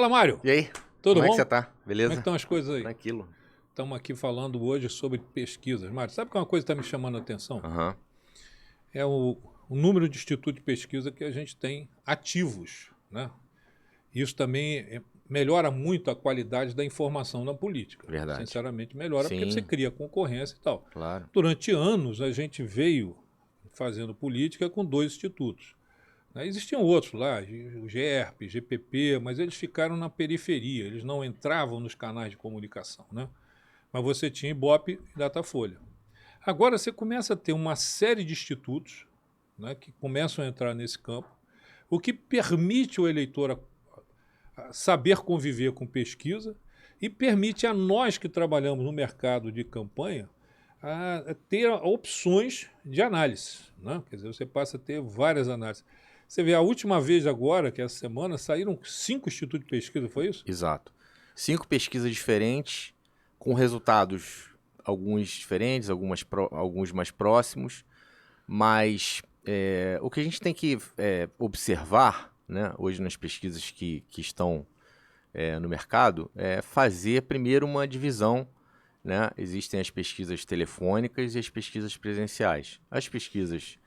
Fala, Mário. E aí? Tudo Como é que bom? você tá? Como é Beleza? que estão as coisas aí? Tranquilo. Estamos aqui falando hoje sobre pesquisas. Mário, sabe que uma coisa que está me chamando a atenção? Aham. É o número de institutos de pesquisa que a gente tem ativos, né? Isso também melhora muito a qualidade da informação na política. Verdade. Sinceramente, melhora porque você Sim, cria concorrência e tal. claro. Durante anos, a gente veio fazendo política com dois institutos, né? Existiam outros lá, o GERP, GPP, mas eles ficaram na periferia, eles não entravam nos canais de comunicação, né? Mas você tinha Ibope e Datafolha. Agora você começa a ter uma série de institutos, né, que começam a entrar nesse campo, o que permite o eleitor a saber conviver com pesquisa e permite a nós que trabalhamos no mercado de campanha a ter opções de análise, né? Quer dizer, você passa a ter várias análises. Você vê, a última vez agora, que essa semana, saíram 5 institutos de pesquisa, foi isso? Exato. 5 pesquisas diferentes, com resultados alguns diferentes, alguns mais próximos, mas o que a gente tem que observar, né, hoje nas pesquisas que estão no mercado é fazer primeiro uma divisão, né? Existem as pesquisas telefônicas e as pesquisas presenciais. As pesquisas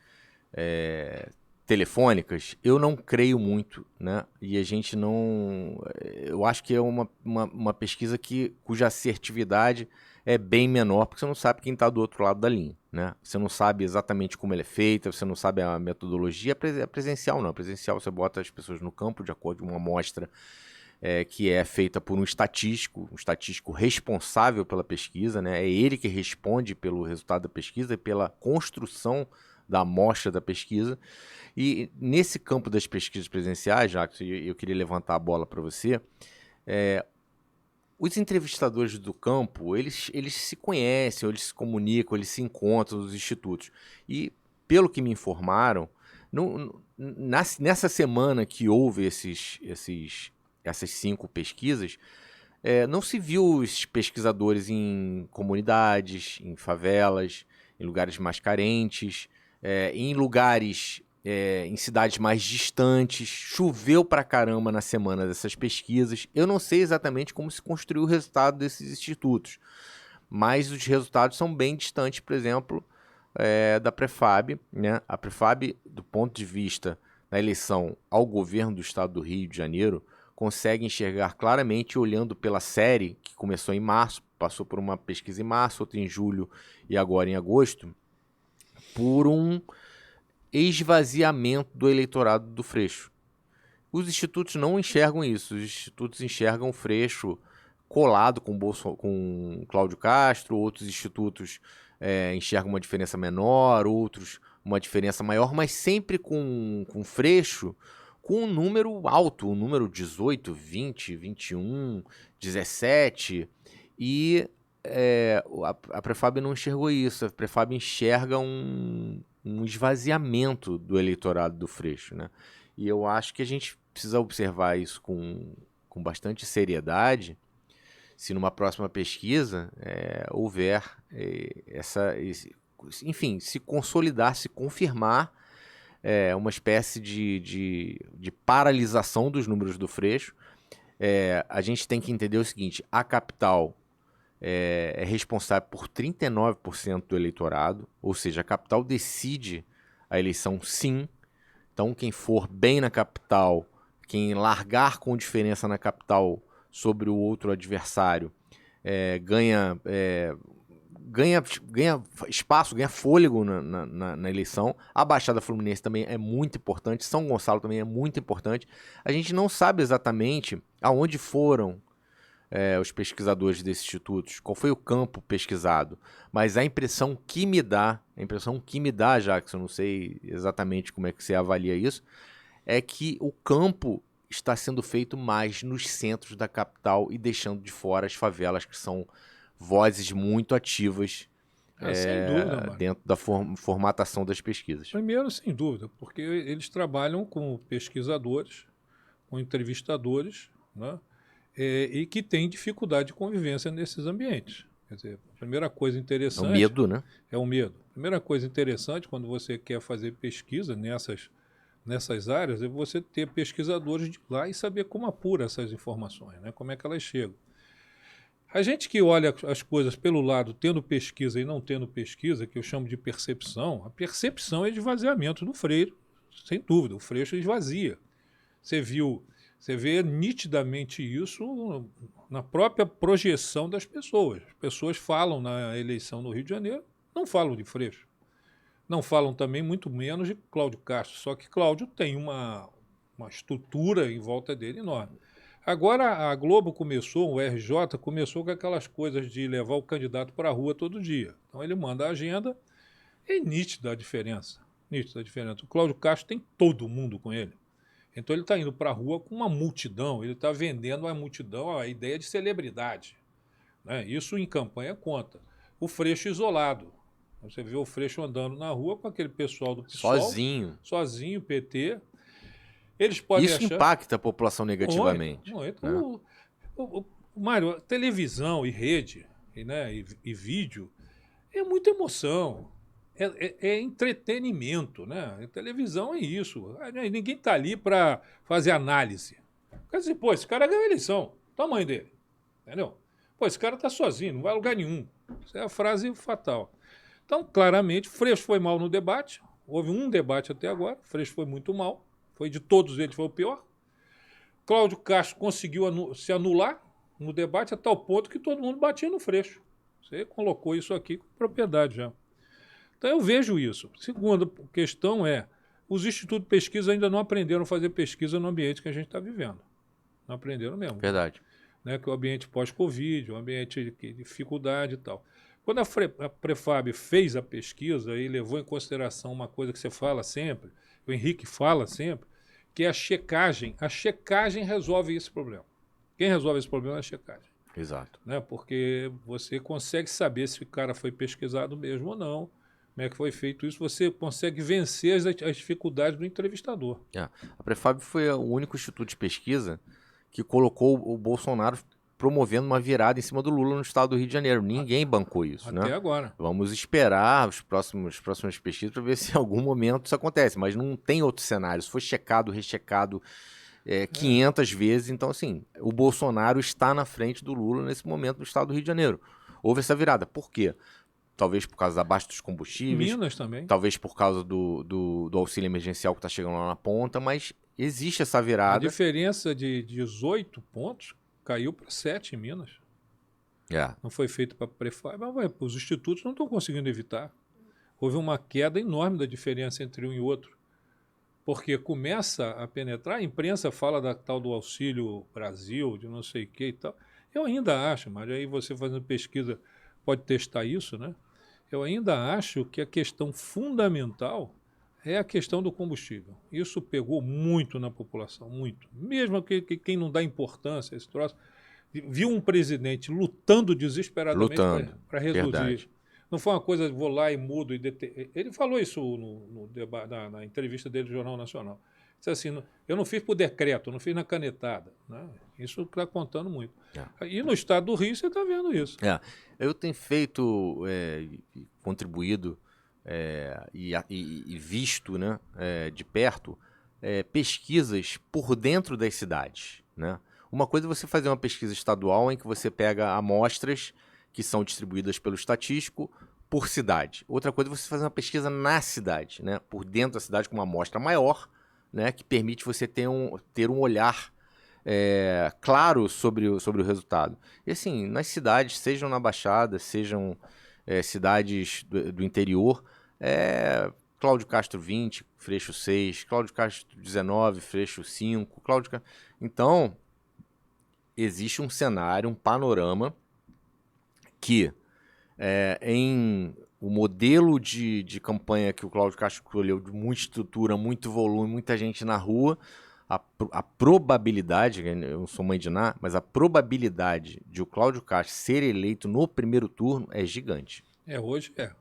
telefônicas, eu não creio muito, né? E a gente não. Eu acho que é uma pesquisa cuja assertividade é bem menor, porque você não sabe quem está do outro lado da linha, né? Você não sabe exatamente como ela é feita, você não sabe a metodologia. A presencial não. A presencial você bota as pessoas no campo de acordo com uma amostra que é feita por um estatístico responsável pela pesquisa, né? É ele que responde pelo resultado da pesquisa e pela construção da amostra da pesquisa. E nesse campo das pesquisas presenciais, Jacques, eu queria levantar a bola para você. Os entrevistadores do campo, eles se conhecem, eles se comunicam, eles se encontram nos institutos. E, pelo que me informaram, nessa semana que houve essas 5 pesquisas, não se viu os pesquisadores em comunidades, em favelas, em lugares mais carentes, em lugares, em cidades mais distantes. Choveu pra caramba na semana dessas pesquisas. Eu não sei exatamente como se construiu o resultado desses institutos, mas os resultados são bem distantes, por exemplo, da Prefab, né? A Prefab, do ponto de vista da eleição ao governo do estado do Rio de Janeiro, consegue enxergar claramente olhando pela série que começou em março, passou por uma pesquisa em março, outra em julho e agora em agosto, por um esvaziamento do eleitorado do Freixo. Os institutos não enxergam isso, os institutos enxergam o Freixo colado com Cláudio Castro, outros institutos enxergam uma diferença menor, outros uma diferença maior, mas sempre com Freixo com um número alto, um número 18, 20, 21, 17, e a Prefab não enxergou isso, a Prefab enxerga um esvaziamento do eleitorado do Freixo, né? E eu acho que a gente precisa observar isso com bastante seriedade, se numa próxima pesquisa houver enfim, se consolidar, se confirmar uma espécie de paralisação dos números do Freixo. A gente tem que entender o seguinte: a capital é responsável por 39% do eleitorado, ou seja, a capital decide a eleição, sim. Então, quem for bem na capital, quem largar com diferença na capital sobre o outro adversário, ganha espaço, ganha fôlego na eleição. A Baixada Fluminense também é muito importante, São Gonçalo também é muito importante. A gente não sabe exatamente aonde foram os pesquisadores desses institutos, qual foi o campo pesquisado, mas a impressão que me dá, Jackson, não sei exatamente como é que você avalia isso, é que o campo está sendo feito mais nos centros da capital e deixando de fora as favelas, que são vozes muito ativas Sem dúvida, Mário. dentro da formatação das pesquisas. Primeiro, sem dúvida, porque eles trabalham com pesquisadores, com entrevistadores, né? E que têm dificuldade de convivência nesses ambientes. Quer dizer, a primeira coisa É o interessante medo, né? é o medo. A primeira coisa interessante quando você quer fazer pesquisa nessas nessas áreas é você ter pesquisadores de lá e saber como apura essas informações, né? Como é que elas chegam. A gente que olha as coisas pelo lado tendo pesquisa e não tendo pesquisa, que eu chamo de percepção, a percepção é de esvaziamento do Freire, sem dúvida, o Freixo esvazia. Você vê nitidamente isso na própria projeção das pessoas. As pessoas falam na eleição no Rio de Janeiro, não falam de Freixo. Não falam também muito menos de Cláudio Castro, só que Cláudio tem uma estrutura em volta dele enorme. Agora a Globo começou, o RJ começou com aquelas coisas de levar o candidato para a rua todo dia. Então ele manda a agenda, é nítida a diferença. Nítida a diferença. O Cláudio Castro tem todo mundo com ele. Então ele está indo para a rua com uma multidão, ele está vendendo à multidão a ideia de celebridade. Né? Isso em campanha conta. O Freixo isolado. Você vê o Freixo andando na rua com aquele pessoal do PSOL. Sozinho, PT. Eles podem Isso achar... impacta a população negativamente. Muito. Né? Mário, televisão e rede e vídeo é muita emoção. É entretenimento, né? A televisão é isso. Ninguém está ali para fazer análise. Quer dizer, pô, esse cara ganhou a eleição. Tamanho dele. Entendeu? Pô, esse cara está sozinho, não vai a lugar nenhum. Essa é a frase fatal. Então, claramente, Freixo foi mal no debate. Houve um debate até agora. Freixo foi muito mal. Foi de todos eles, foi o pior. Cláudio Castro conseguiu se anular no debate a tal ponto que todo mundo batia no Freixo. Você colocou isso aqui com propriedade já. Então eu vejo isso. Segunda questão é, os institutos de pesquisa ainda não aprenderam a fazer pesquisa no ambiente que a gente está vivendo. Não aprenderam mesmo. Verdade. Né, que é o ambiente pós-Covid, o ambiente de dificuldade e tal. Quando a Prefab fez a pesquisa e levou em consideração uma coisa que você fala sempre, o Henrique fala sempre, que é a checagem. A checagem resolve esse problema. Quem resolve esse problema é a checagem. Exato. Né? Porque você consegue saber se o cara foi pesquisado mesmo ou não, como é que foi feito isso, você consegue vencer as dificuldades do entrevistador. A Prefab foi o único instituto de pesquisa que colocou o Bolsonaro promovendo uma virada em cima do Lula no estado do Rio de Janeiro. Ninguém bancou isso, Até agora. Vamos esperar as próximas pesquisas para ver se em algum momento isso acontece, mas não tem outro cenário. Isso foi checado, rechecado 500 vezes. Então, assim, o Bolsonaro está na frente do Lula nesse momento no estado do Rio de Janeiro. Houve essa virada. Por quê? Talvez por causa da baixa dos combustíveis. Minas também. Talvez por causa do auxílio emergencial que está chegando lá na ponta, mas existe essa virada. A diferença de 18 pontos caiu para 7 em Minas. Não foi feito para a Prefab, mas os institutos não estão conseguindo evitar. Houve uma queda enorme da diferença entre um e outro. Porque começa a penetrar, a imprensa fala da tal do Auxílio Brasil, de não sei o que e tal. Eu ainda acho, mas aí você fazendo pesquisa pode testar isso, né? Eu ainda acho que a questão fundamental é a questão do combustível. Isso pegou muito na população, muito. Mesmo que quem não dá importância a esse troço, viu um presidente lutando desesperadamente para resolver. Verdade. Não foi uma coisa, vou lá e mudo. Ele falou isso na entrevista dele no Jornal Nacional. Disse assim, eu não fiz por decreto, não fiz na canetada. Né? Isso está contando muito. E no estado do Rio você está vendo isso. Eu tenho feito, contribuído e visto, né, de perto pesquisas por dentro das cidades. Né? Uma coisa é você fazer uma pesquisa estadual em que você pega amostras que são distribuídas pelo estatístico por cidade. Outra coisa é você fazer uma pesquisa na cidade, né, por dentro da cidade com uma amostra maior, né, que permite você ter um olhar claro sobre o resultado. E assim, nas cidades, sejam na Baixada, sejam cidades do interior, Cláudio Castro 20, Freixo 6, Cláudio Castro 19, Freixo 5, Então, existe um cenário, um panorama que em o modelo de campanha que o Cláudio Castro escolheu, de muita estrutura, muito volume, muita gente na rua, a probabilidade, eu não sou mãe de Ná, mas a probabilidade de o Cláudio Castro ser eleito no primeiro turno é gigante. Hoje é.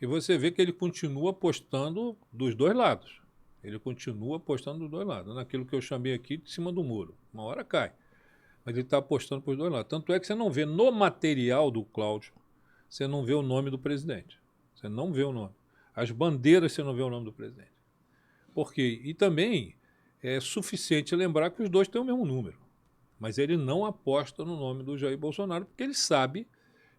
E você vê que ele continua apostando dos dois lados. Ele continua apostando dos dois lados. Naquilo que eu chamei aqui de cima do muro. Uma hora cai. Mas ele está apostando para os dois lados. Tanto é que você não vê no material do Cláudio, você não vê o nome do presidente. Você não vê o nome. As bandeiras você não vê o nome do presidente. Porque, e também é suficiente lembrar que os dois têm o mesmo número. Mas ele não aposta no nome do Jair Bolsonaro, porque ele sabe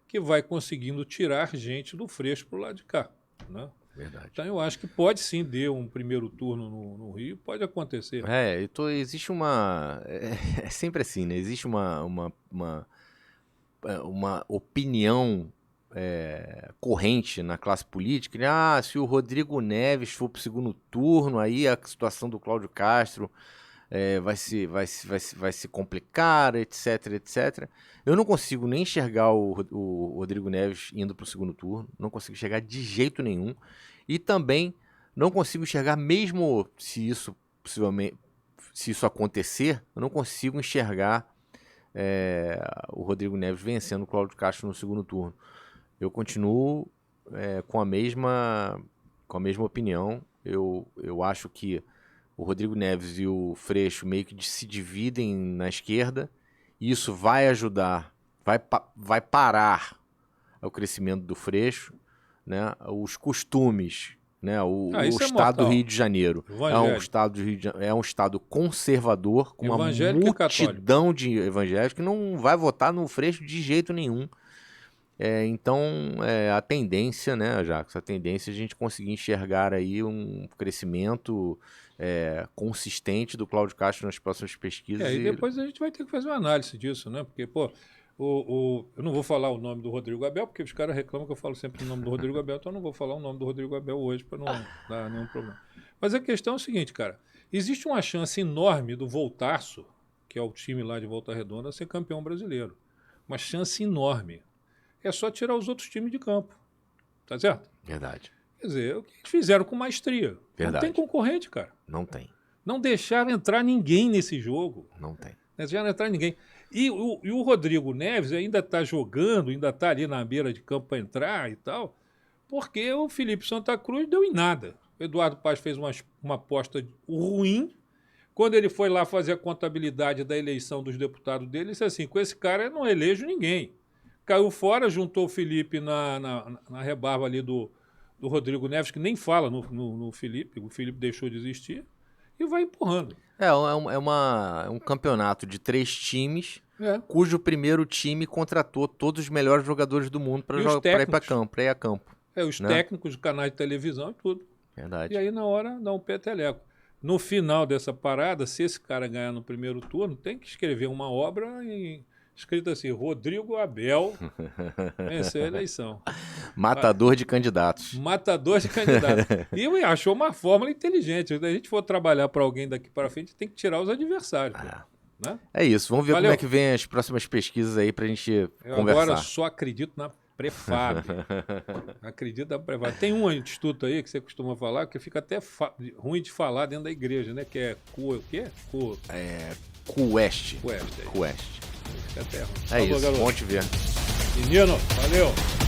que vai conseguindo tirar gente do Freixo para o lado de cá. Né? Verdade. Então eu acho que pode sim ter um primeiro turno no Rio, pode acontecer. Existe uma... É sempre assim, né? Existe uma opinião corrente na classe política, né? Se o Rodrigo Neves for para o segundo turno, aí a situação do Cláudio Castro vai se complicar, etc, etc. Eu não consigo nem enxergar o Rodrigo Neves indo para o segundo turno, não consigo enxergar de jeito nenhum, e também não consigo enxergar, mesmo se isso acontecer, eu não consigo enxergar o Rodrigo Neves vencendo o Cláudio Castro no segundo turno. Eu continuo com a mesma opinião. Eu acho que o Rodrigo Neves e o Freixo meio que se dividem na esquerda, e isso vai ajudar, vai parar o crescimento do Freixo, né? Os costumes, né? O estado do Rio de Janeiro é um estado conservador, com uma multidão de evangélicos que não vai votar no Freixo de jeito nenhum. Então, a tendência, né, Jacques, a tendência é a gente conseguir enxergar aí um crescimento consistente do Cláudio Castro nas próximas pesquisas. E depois a gente vai ter que fazer uma análise disso, né? Porque, eu não vou falar o nome do Rodrigo Abel, porque os caras reclamam que eu falo sempre o nome do Rodrigo Abel, então eu não vou falar o nome do Rodrigo Abel hoje para não dar nenhum problema. Mas a questão é o seguinte, cara, existe uma chance enorme do Voltaço, que é o time lá de Volta Redonda, ser campeão brasileiro. Uma chance enorme. É só tirar os outros times de campo. Tá certo? Verdade. Quer dizer, o que eles fizeram com maestria. Verdade. Não tem concorrente, cara. Não tem. Não deixaram entrar ninguém nesse jogo. Não tem. Não deixaram entrar ninguém. E o Rodrigo Neves ainda está jogando, ainda está ali na beira de campo para entrar e tal, porque o Felipe Santa Cruz deu em nada. O Eduardo Paz fez uma aposta ruim. Quando ele foi lá fazer a contabilidade da eleição dos deputados dele, ele disse assim, com esse cara eu não elejo ninguém. Caiu fora, juntou o Felipe na rebarba ali do Rodrigo Neves, que nem fala no Felipe, o Felipe deixou de existir, e vai empurrando. É um campeonato de 3 times, cujo primeiro time contratou todos os melhores jogadores do mundo para ir para campo. Os técnicos, canais de televisão e tudo. Verdade. E aí, na hora, dá um peteleco. No final dessa parada, se esse cara ganhar no primeiro turno, tem que escrever uma obra escrito assim, Rodrigo Abel venceu a eleição. Matador de candidatos. Matador de candidatos. E achou uma fórmula inteligente. Se a gente for trabalhar para alguém daqui para frente, tem que tirar os adversários. Né? É isso. Vamos ver como é que vem as próximas pesquisas aí para a gente conversar. Agora só acredito na Prefab. Acredito na Prefab. Tem um instituto aí que você costuma falar que fica até ruim de falar dentro da igreja, né? Que é o quê? Cuest. Cuest. Cuest. Fica até ruim. É isso. Bom te ver. Menino, valeu.